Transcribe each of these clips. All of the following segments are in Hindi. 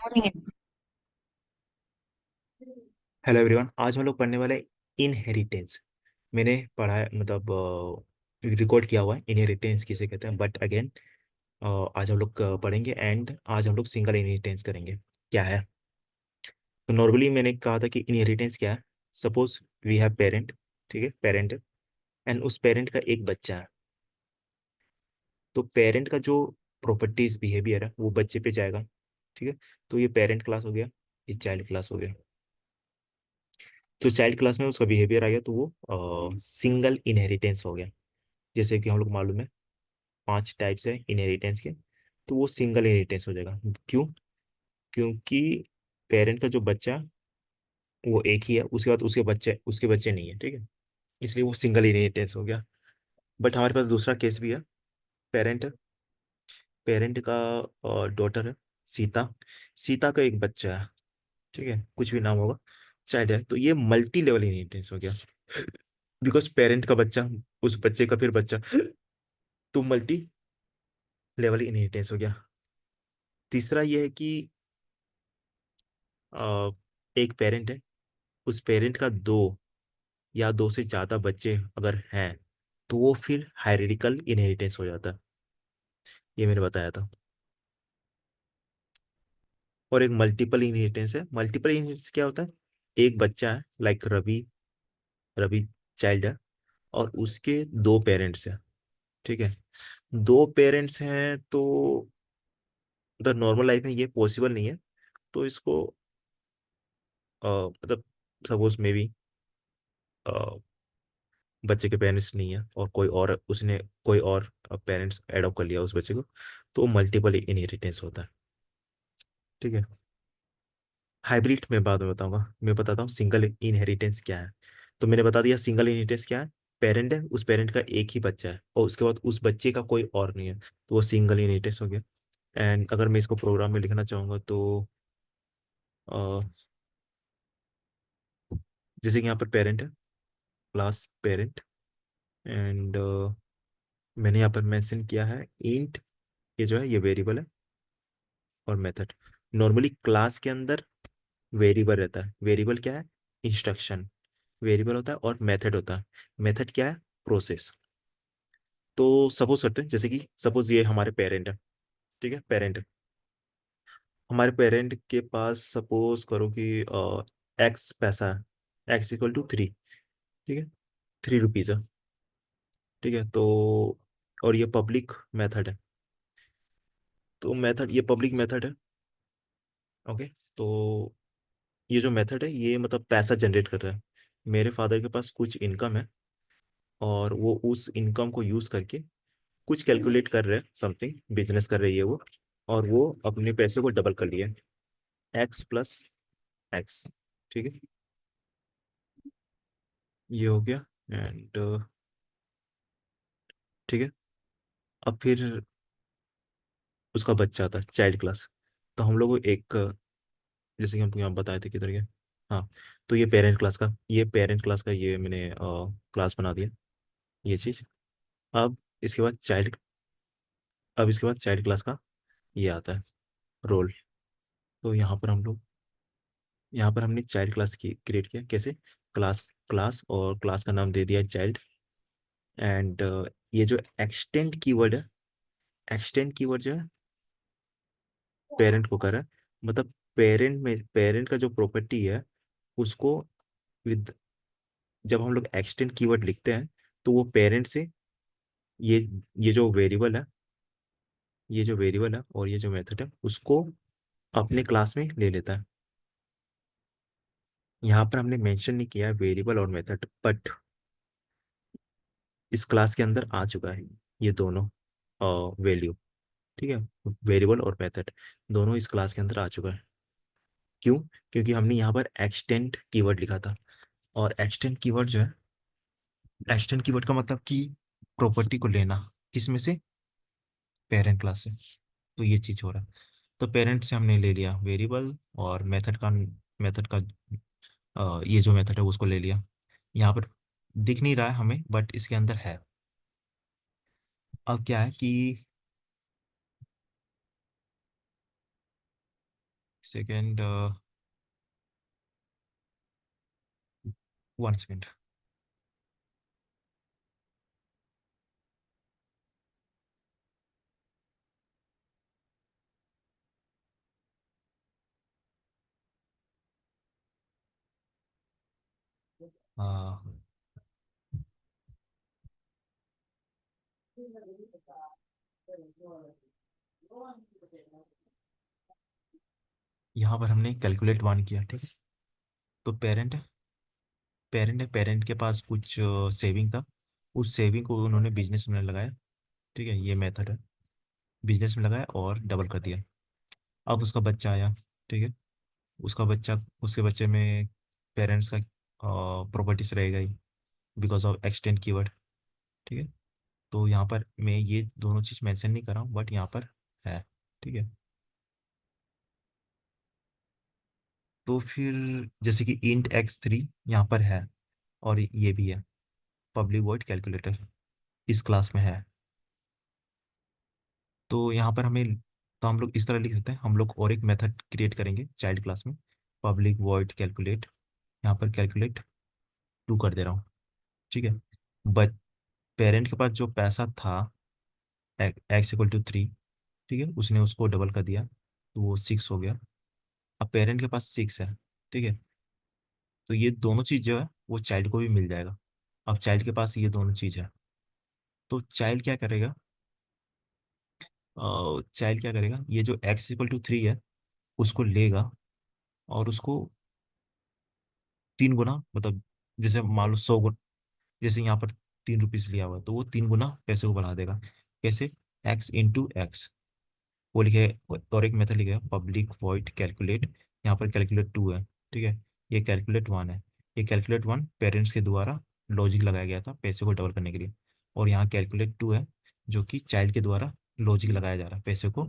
हेलो एवरीवन, आज हम लोग पढ़ने वाले इनहेरिटेंस। मैंने पढ़ा है, मतलब रिकॉर्ड किया हुआ है इनहेरिटेंस किसे कहते हैं, बट अगेन आज हम लोग पढ़ेंगे एंड आज हम लोग सिंगल इनहेरिटेंस करेंगे। क्या है? तो नॉर्मली मैंने कहा था कि इनहेरिटेंस क्या है। सपोज वी हैव पेरेंट, ठीक है, पेरेंट, एंड उस पेरेंट का एक बच्चा है। तो पेरेंट का जो प्रॉपर्टीज बिहेवियर है वो बच्चे पे जाएगा। ठीक है, तो ये पेरेंट क्लास हो गया, ये चाइल्ड क्लास हो गया। तो चाइल्ड क्लास में उसका बिहेवियर आ गया तो वो सिंगल इनहेरिटेंस हो गया। जैसे कि हम लोग मालूम है 5 टाइप्स है इनहेरिटेंस के, तो वो सिंगल इनहेरिटेंस हो जाएगा। क्यों? क्योंकि पेरेंट का जो बच्चा वो एक ही है, उसके बाद उसके बच्चे नहीं है, ठीक है, इसलिए वो सिंगल इनहेरिटेंस हो गया। बट हमारे पास दूसरा केस भी है। पेरेंट पेरेंट का डॉटर है, सीता। सीता का एक बच्चा है, ठीक है, कुछ भी नाम होगा, चाइल्ड है, तो ये मल्टी लेवल इनहेरिटेंस हो गया। बिकॉज पेरेंट का बच्चा, उस बच्चे का फिर बच्चा, तो मल्टी लेवल इनहेरिटेंस हो गया। तीसरा ये है कि अ, एक पेरेंट है, उस पेरेंट का दो या दो से ज्यादा बच्चे अगर हैं तो वो फिर हायरार्किकल इनहेरिटेंस हो जाता है। ये मैंने बताया था। और एक मल्टीपल इनहेरिटेंस है। मल्टीपल इनहेरिटेंस क्या होता है? एक बच्चा है, लाइक रवि, रवि चाइल्ड है, और उसके दो पेरेंट्स हैं, ठीक है। दो पेरेंट्स हैं तो द नॉर्मल लाइफ में ये पॉसिबल नहीं है। तो इसको मतलब सपोज मे बी बच्चे के पेरेंट्स नहीं है और कोई और उसने कोई और पेरेंट्स एडॉप्ट कर लिया उस बच्चे को, तो मल्टीपल इनहेरिटेंस होता है, ठीक है। हाइब्रिड मैं बाद में बताऊंगा। मैं बताता हूँ सिंगल इनहेरिटेंस क्या है। तो मैंने बता दिया सिंगल इनहेरिटेंस क्या है। पेरेंट है, उस पेरेंट का एक ही बच्चा है और उसके बाद उस बच्चे का कोई और नहीं है, तो वो सिंगल इनहेरिटेंस हो गया। एंड अगर मैं इसको प्रोग्राम में लिखना चाहूंगा तो अ, जैसे कि यहाँ पर पेरेंट है, क्लास पेरेंट, एंड मैंने यहाँ पर मेंशन किया है इंट, ये जो है ये वेरिएबल है, और मेथड। नॉर्मली क्लास के अंदर वेरिएबल रहता है। वेरिएबल क्या है? इंस्ट्रक्शन वेरिएबल होता है, और मेथड होता है। मेथड क्या है? प्रोसेस। तो सपोज करते हैं, जैसे कि सपोज ये हमारे पेरेंट है, ठीक है, पेरेंट। हमारे पेरेंट के पास सपोज करो कि एक्स पैसा है, एक्स इक्वल टू 3, ठीक है, 3 रुपीज है, ठीक है। तो और ये पब्लिक मेथड है, तो मेथड ये पब्लिक मेथड है, ओके। तो ये जो मेथड है ये मतलब पैसा जनरेट कर रहा है। मेरे फादर के पास कुछ इनकम है और वो उस इनकम को यूज करके कुछ कैलकुलेट कर रहे हैं, समथिंग बिजनेस कर रही है वो, और वो अपने पैसे को डबल कर लिया, एक्स प्लस एक्स, ठीक है, ये हो गया। एंड ठीक है, अब फिर उसका बच्चा था चाइल्ड क्लास। तो हम लोग को एक जैसे कि हम यहाँ बताए थे किधर गया, हाँ, तो ये पेरेंट क्लास का ये मैंने क्लास बना दिया, ये चीज। अब इसके बाद चाइल्ड अब इसके बाद चाइल्ड क्लास का ये आता है रोल। तो यहाँ पर हमने चाइल्ड क्लास की क्रिएट किया कैसे? क्लास क्लास और क्लास का नाम दे दिया चाइल्ड। एंड ये जो एक्सटेंड कीवर्ड है, एक्सटेंड कीवर्ड जो है पेरेंट को कर रहा है, मतलब पेरेंट का जो प्रॉपर्टी है उसको विद जब हम लोग एक्सटेंड कीवर्ड लिखते हैं तो वो पेरेंट से ये ये जो वेरिएबल है, और ये जो मेथड है उसको अपने क्लास में ले लेता है। यहाँ पर हमने मेंशन नहीं किया है वेरिएबल और मेथड, बट इस क्लास के अंदर आ चुका है ये दोनों वैल्यू, ठीक है, वेरिएबल और मेथड दोनों इस क्लास के अंदर आ चुका है। क्यों? क्योंकि हमने यहाँ पर एक्सटेंड कीवर्ड लिखा था, और एक्सटेंड कीवर्ड जो है, एक्सटेंड कीवर्ड का मतलब कि प्रॉपर्टी को लेना, किसमें से? पेरेंट क्लास से। तो ये चीज हो रहा है। तो पेरेंट से हमने ले लिया वेरिएबल, और मेथड का ये जो मेथड है उसको ले लिया। यहाँ पर दिख नहीं रहा है हमें, बट इसके अंदर है। अब क्या है कि सेकेंड, 1 सेकेंड। हाँ, यहाँ पर हमने कैलकुलेट वन किया, ठीक है। तो पेरेंट है, पेरेंट के पास कुछ सेविंग था। उस सेविंग को उन्होंने बिजनेस में लगाया, ठीक है, ये मेथड है। बिजनेस में लगाया और डबल कर दिया। अब उसका बच्चा आया, ठीक है। उसका बच्चा, उसके बच्चे में पेरेंट्स का प्रॉपर्टीज रहेगा ही, बिकॉज ऑफ एक्सटेंड कीवर्ड, ठीक है। तो यहाँ पर मैं ये दोनों चीज़ मेंशन नहीं कर रहा हूँ, बट यहाँ पर है, ठीक है। तो फिर जैसे कि इंट x3 यहाँ पर है, और ये भी है, पब्लिक वॉइड कैलकुलेटर इस क्लास में है। तो यहाँ पर हमें, तो हम लोग इस तरह लिख सकते हैं, हम लोग और एक मेथड क्रिएट करेंगे चाइल्ड क्लास में, पब्लिक वॉइड कैलकुलेट। यहाँ पर कैलकुलेट 2 कर दे रहा हूँ, ठीक है। बट पेरेंट के पास जो पैसा था, x = 3, ठीक है, उसने उसको डबल कर दिया, तो वो 6 हो गया। अब पेरेंट के पास 6 है, ठीक है। तो ये दोनों चीज़ जो है वो चाइल्ड को भी मिल जाएगा। अब चाइल्ड के पास ये दोनों चीज़ है, तो चाइल्ड क्या करेगा, चाइल्ड क्या करेगा, ये जो x = 3 है उसको लेगा और उसको 3 गुना, मतलब जैसे मान लो 100 गुना, जैसे यहाँ पर 3 रुपीज लिया हुआ है तो वो 3 गुना पैसे को बढ़ा देगा। कैसे, x × x। वो लिखे, और एक मेथड लिखे पब्लिक वॉइड कैलकुलेट। यहाँ पर कैलकुलेट 2 है, ठीक है। ये कैलकुलेट 1 है। ये कैलकुलेट 1 पेरेंट्स के द्वारा लॉजिक लगाया गया था पैसे को डबल करने के लिए। और यहाँ कैलकुलेट 2 है, जो कि चाइल्ड के द्वारा लॉजिक लगाया जा रहा है पैसे को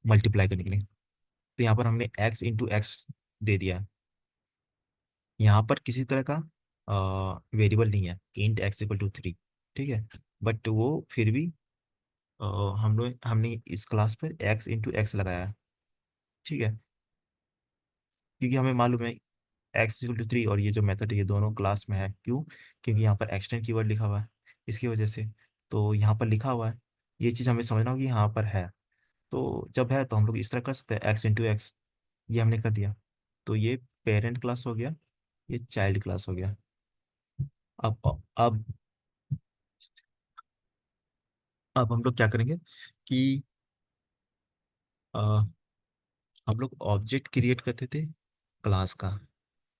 मल्टीप्लाई करने के लिए। तो यहाँ पर हमने x × x दे दिया है। यहाँ पर किसी तरह का वेरिएबल नहीं है, इंट x = 3, ठीक है। बट वो फिर भी अ, हमने इस क्लास पर x × x लगाया है, ठीक है। क्योंकि हमें मालूम है x = 3 और ये जो मेथड है ये दोनों क्लास में है। क्यों? क्योंकि यहाँ पर एक्सटेंड कीवर्ड लिखा हुआ है, इसकी वजह से। तो यहाँ पर लिखा हुआ है, ये चीज़ हमें समझना होगी, यहाँ पर है। तो जब है तो हम लोग इस तरह कर सकते हैं, x × x। ये हमने कर दिया। तो ये पेरेंट क्लास हो गया, ये चाइल्ड क्लास हो गया। अब अब हम लोग क्या करेंगे कि अ, हम लोग ऑब्जेक्ट क्रिएट करते थे क्लास का।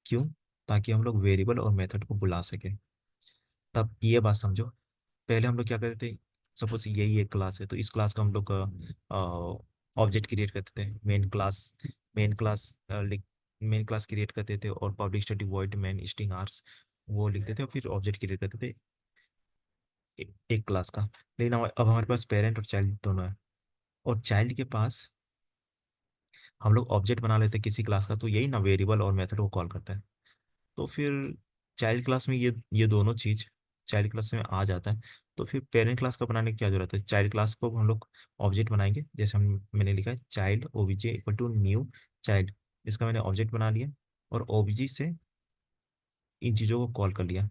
क्यों? ताकि हम लोग वेरिएबल और मेथड को बुला सके। तब ये बात समझो, पहले हम लोग क्या करते थे, सपोज यही एक क्लास है तो इस क्लास का हम लोग ऑब्जेक्ट क्रिएट करते थे, मेन क्लास लिख मेन क्लास क्रिएट करते थे और public static void main string args वो लिखते थे और फिर ऑब्जेक्ट क्रिएट करते थे एक क्लास का। लेकिन अब हमारे पास पेरेंट और चाइल्ड दोनों है, और चाइल्ड के पास हम लोग ऑब्जेक्ट बना लेते हैं किसी क्लास का, तो यही ना वेरिएबल और मेथड को कॉल करता है। तो फिर चाइल्ड क्लास में ये दोनों चीज चाइल्ड क्लास में आ जाता है। तो फिर पेरेंट क्लास का बनाने की क्या जरूरत है, चाइल्ड क्लास को हम लोग ऑब्जेक्ट बनाएंगे, जैसे हम मैंने लिखा है चाइल्ड obj = न्यू चाइल्ड। इसका मैंने ऑब्जेक्ट बना लिया और obj से इन चीज़ों को कॉल कर लिया,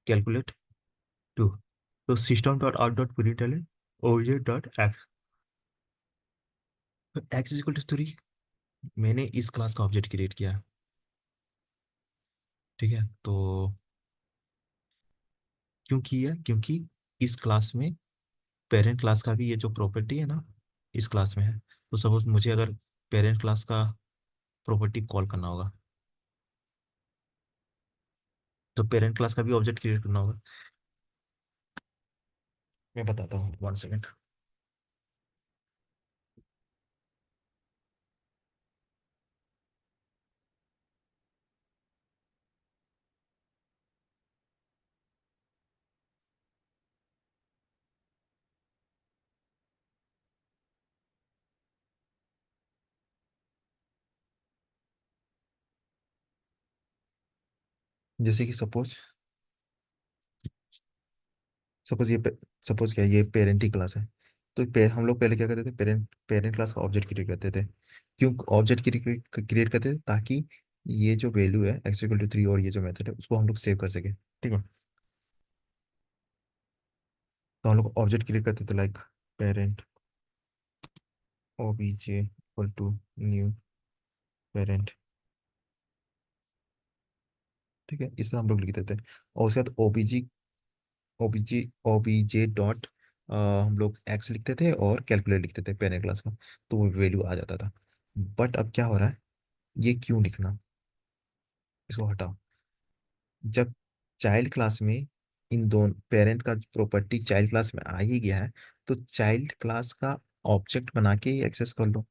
कैलकुलेट 2। तो system.out.println obj.x, x = 3, मैंने इस क्लास का ऑब्जेक्ट क्रिएट किया है, ठीक है। तो क्यों किया, क्योंकि इस क्लास में पेरेंट क्लास का भी ये जो प्रॉपर्टी है ना इस क्लास में है। तो सपोज मुझे अगर पेरेंट क्लास का प्रॉपर्टी कॉल करना होगा, तो पेरेंट क्लास का भी ऑब्जेक्ट क्रिएट करना होगा। मैं बताता हूँ, 1 सेकेंड। जैसे कि सपोज ये सपोज क्या है, ये पेरेंट की क्लास है, तो हम लोग पहले क्या करते थे, पेरेंट पेरेंट क्लास का ऑब्जेक्ट क्रिएट करते थे। क्यों ऑब्जेक्ट क्रिएट क्रिएट करते थे? ताकि ये जो वैल्यू है x = 3 और ये जो मेथड है उसको हम लोग सेव कर सके, ठीक है। तो हम लोग ऑब्जेक्ट क्रिएट करते थे like parent obj = new parent, ठीक है, इस तरह हम लोग लिखते थे। और उसके बाद ओबीजे डॉट हम लोग एक्स लिखते थे और कैलकुलेट लिखते थे पेरेंट क्लास का, तो वो वैल्यू आ जाता था। बट अब क्या हो रहा है, ये क्यों लिखना, इसको हटाओ। जब चाइल्ड क्लास में इन दोनों पेरेंट का प्रॉपर्टी चाइल्ड क्लास में आ ही गया है, तो चाइल्ड क्लास का ऑब्जेक्ट बना के ही एक्सेस कर लो,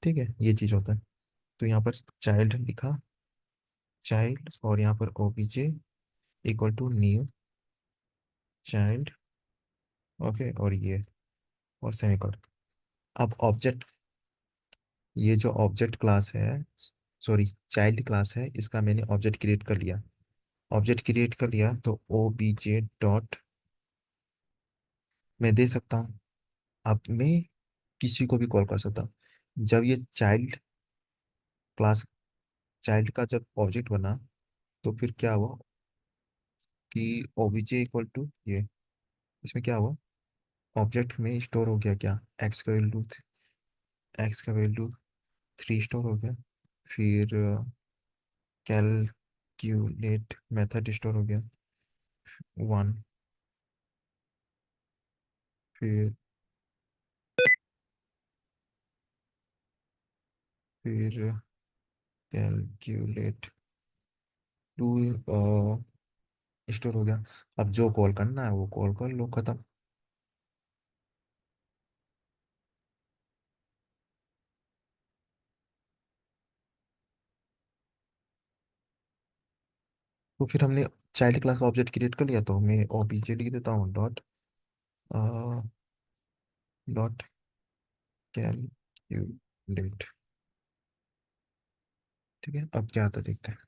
ठीक है, ये चीज होता है। तो यहाँ पर चाइल्ड लिखा, चाइल्ड, और यहाँ पर obj = न्यू चाइल्ड, ओके, और ये, और सेमीकोलन। अब ऑब्जेक्ट, ये जो ऑब्जेक्ट क्लास है, सॉरी चाइल्ड क्लास है, इसका मैंने ऑब्जेक्ट क्रिएट कर लिया। ऑब्जेक्ट क्रिएट कर लिया तो obj डॉट मैं दे सकता हूँ। अब मैं किसी को भी कॉल कर सकता हूँ। जब ये चाइल्ड क्लास, चाइल्ड का जब ऑब्जेक्ट बना, तो फिर क्या हुआ कि obj = ये, इसमें क्या हुआ, ऑब्जेक्ट में स्टोर हो गया क्या, x का वैल्यू 3 स्टोर हो गया। फिर कैलक्यूलेट मेथड स्टोर हो गया 1। फिर फिर कैलकुलेट 2 स्टोर हो गया। अब जो कॉल करना है वो कॉल कर लो, खत्म। तो फिर हमने चाइल्ड क्लास का ऑब्जेक्ट क्रिएट कर लिया, तो मैं ओबीजे लिख देता हूँ डॉट डॉट कैलकुलेट, ठीक है। अब क्या आता है देखते हैं।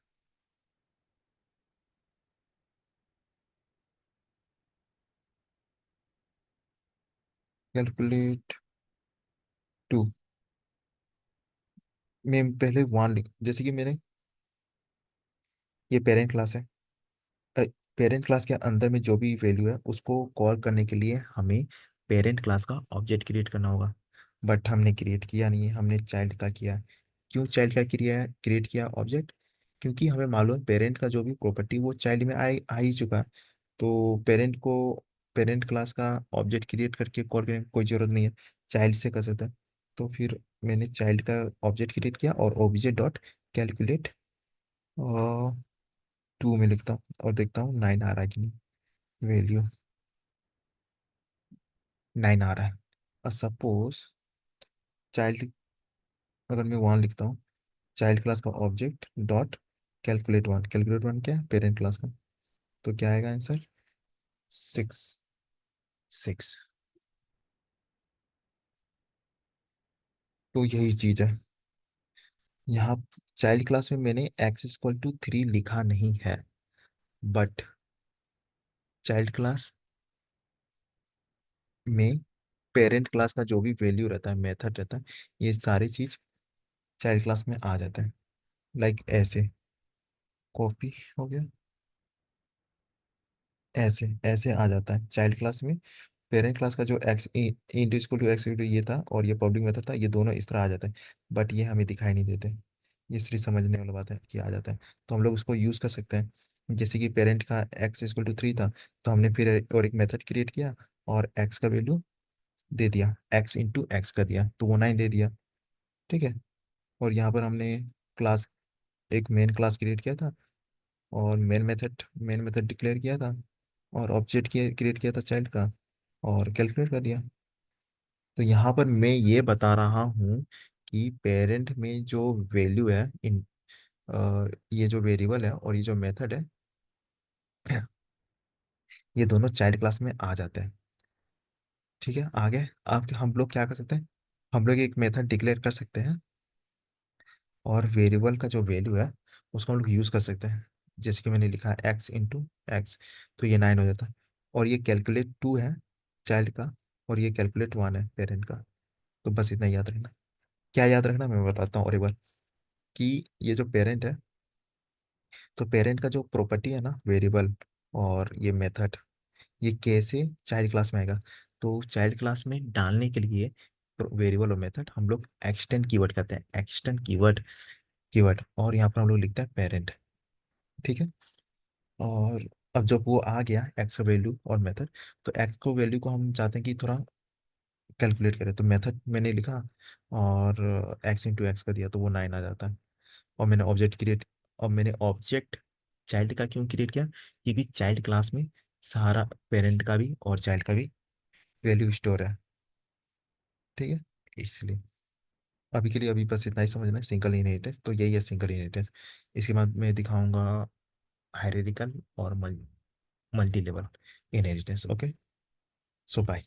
कैलकुलेट 2, मैं पहले 1 लिख, जैसे कि मैंने, ये पेरेंट क्लास है, पेरेंट क्लास के अंदर में जो भी वैल्यू है उसको कॉल करने के लिए हमें पेरेंट क्लास का ऑब्जेक्ट क्रिएट करना होगा। बट हमने क्रिएट किया नहीं है, हमने चाइल्ड का किया है। क्यों चाइल्ड का क्रिएट किया ऑब्जेक्ट? क्योंकि हमें मालूम है पेरेंट का जो भी प्रॉपर्टी वो चाइल्ड में आ ही चुका है। तो पेरेंट को, पेरेंट क्लास का ऑब्जेक्ट क्रिएट करके कॉल करने की कोई ज़रूरत नहीं है, चाइल्ड से कर सकता है। तो फिर मैंने चाइल्ड का ऑब्जेक्ट क्रिएट किया और obj डॉट कैलकुलेट 2 में लिखता हूँ और देखता हूँ 9 आ रहा है कि नहीं। वैल्यू 9 आ रहा है। और सपोज चाइल्ड, अगर मैं 1 लिखता हूँ, चाइल्ड क्लास का ऑब्जेक्ट डॉट कैलकुलेट 1, कैलकुलेट 1 क्या है, पेरेंट क्लास का, तो क्या आएगा आंसर, 6। 6। तो यही चीज़ है यहाँ। चाइल्ड क्लास में मैंने x = 3 लिखा नहीं है, बट चाइल्ड क्लास में पेरेंट क्लास का जो भी वैल्यू रहता है, मेथड रहता है, ये सारी चीज चाइल्ड क्लास में आ जाता है। लाइक ऐसे कॉपी हो गया, ऐसे ऐसे आ जाता है चाइल्ड क्लास में। पेरेंट क्लास का जो X into equal to X ये था और ये पब्लिक मेथड था, ये दोनों इस तरह आ जाता है। बट ये हमें दिखाई नहीं देते, ये सिर्फ समझने वाला बात है कि आ जाता है। तो हम लोग उसको यूज़ कर सकते हैं। जैसे कि पेरेंट का x = 3 था, तो हमने फिर और एक मेथड क्रिएट किया और x का वैल्यू दे दिया, x × x कर दिया, तो वो 9 दे दिया, ठीक है। और यहाँ पर हमने क्लास, एक मेन क्लास क्रिएट किया था और मेन मेथड डिक्लेयर किया था और ऑब्जेक्ट क्रिएट किया था चाइल्ड का और कैलकुलेट कर दिया। तो यहाँ पर मैं ये बता रहा हूँ कि पेरेंट में जो वैल्यू है, ये जो वेरिएबल है और ये जो मेथड है, ये दोनों चाइल्ड क्लास में आ जाते हैं, ठीक है। आगे आप, हम लोग क्या कर सकते हैं, हम लोग एक मेथड डिक्लेयर कर सकते हैं और वेरिएबल का जो वैल्यू है उसको हम लोग यूज़ कर सकते हैं। जैसे कि मैंने लिखा x × x, तो ये 9 हो जाता है। और ये कैलकुलेट 2 है चाइल्ड का, और ये कैलकुलेट वन है पेरेंट का। तो बस इतना याद रखना। क्या याद रखना मैं बताता हूँ और एक बार, कि ये जो पेरेंट है, तो पेरेंट का जो प्रॉपर्टी है ना, वेरिएबल और ये मेथड, ये कैसे चाइल्ड क्लास में आएगा। तो चाइल्ड क्लास में डालने के लिए वेरिएबल और मेथड हम लोग एक्सटेंड कीवर्ड कहते हैं, एक्सटेंड कीवर्ड। कीवर्ड और यहाँ पर हम लोग लिखते हैं पेरेंट। ठीक है। और अब जब वो आ गया एक्स का वैल्यू और मेथड, तो एक्स को वैल्यू को हम चाहते हैं कि थोड़ा कैलकुलेट करें, तो मेथड मैंने लिखा और एक्स इंटू एक्स का दिया तो वो 9 आ जाता है। और मैंने ऑब्जेक्ट क्रिएट, और मैंने ऑब्जेक्ट चाइल्ड का क्यों क्रिएट किया, क्योंकि चाइल्ड क्लास में सारा पेरेंट का भी और चाइल्ड का भी वैल्यू स्टोर है। ठीक है, इसलिए अभी के लिए अभी बस इतना ही समझना है, सिंगल इनहेरिटेंस तो यही है सिंगल इनहेरिटेंस। इसके बाद मैं दिखाऊंगा हायरार्किकल और मल्टी लेवल इनहेरिटेंस। ओके, सो बाय।